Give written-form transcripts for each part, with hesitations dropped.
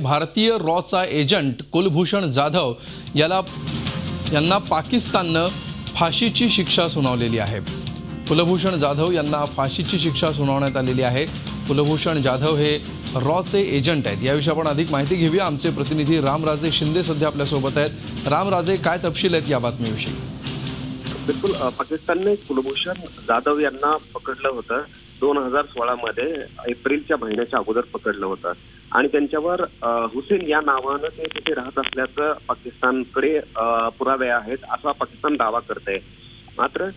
भारतीय रॉचा एजंट कुलभूषण जाधव यांना पाकिस्ताननं फाशीची शिक्षा सुनावलेली आहे। कुलभूषण जाधव यांना फाशीची शिक्षा सुनावण्यात आलेली आहे। कुलभूषण जाधव हे रॉचे एजंट आहेत। याविषयी आपण अधिक माहिती घेऊया। आमचे प्रतिनिधी रामराजे शिंदे सध्या आपल्या सोबत आहेत। रामराजे, काय तपशील आहेत या बातमीविषयी? बिल्कुल, पाकिस्तानने कुलभूषण जाधव यांना पकडलं होतं 2016 मध्ये एप्रिलच्या महिन्याच्या अगोदर पकडलं होतं आणि त्यांच्यावर हुसेन या नावानं ते तिथे राहत असल्याचं पाकिस्तानकडे पुरावे आहेत असा पाकिस्तान दावा करते। मात्र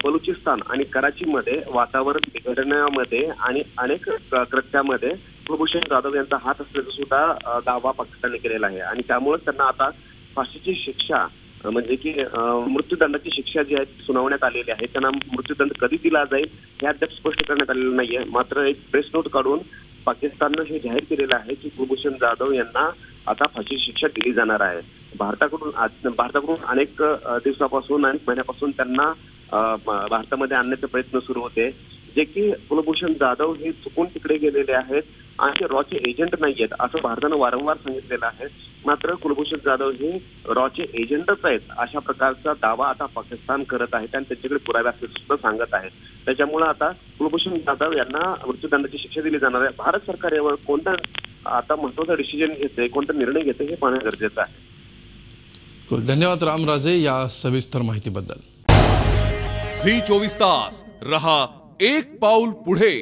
बलुचिस्तान आणि कराचीमध्ये वातावरण बिघडण्यामध्ये आणि अनेक कृत्यामध्ये कुलभूषण जाधव यांचा हात असल्याचा सुद्धा दावा पाकिस्तानने केलेला आहे आणि त्यामुळे त्यांना आता फाशीची शिक्षा म्हणजे की मृत्यूदंडाची शिक्षा जी आहे सुनावण्यात आलेली आहे। त्यांना मृत्यूदंड कधी दिला जाईल हे अद्याप स्पष्ट करण्यात आलेलं नाहीये। मात्र एक प्रेस नोट काढून पाकिस्ताननं हे जाहीर केलेलं आहे की कुलभूषण जाधव यांना आता फाशीची शिक्षा दिली जाणार आहे। भारताकडून अनेक दिवसापासून अनेक महिन्यापासून त्यांना भारतामध्ये आणण्याचे प्रयत्न सुरू होते, जे की कुलभूषण जाधव हे चुकून तिकडे गेलेले आहेत आणि रॉचे एजंट नाही आहेत असं भारतानं वारंवार सांगितलेलं आहे। मात्र कुलभूषण जाधव हे रॉचे एजंटच आहेत अशा प्रकारचा दावा आता पाकिस्तान करत आहे आणि त्यांच्याकडे पुरावे असल्याचं सुद्धा सांगत आहे। त्याच्यामुळे आता कुलभूषण जाधव यांना मृत्यूदंडाची शिक्षा दिली जाणार आहे। भारत सरकार यावर कोणता आता महत्त्वाचा डिसिजन घेते, कोणता निर्णय घेते हे पाहणं गरजेचं आहे। धन्यवाद रामराजे या सविस्तर माहितीबद्दल। झी 24 तास रहा एक पाऊल पुढे।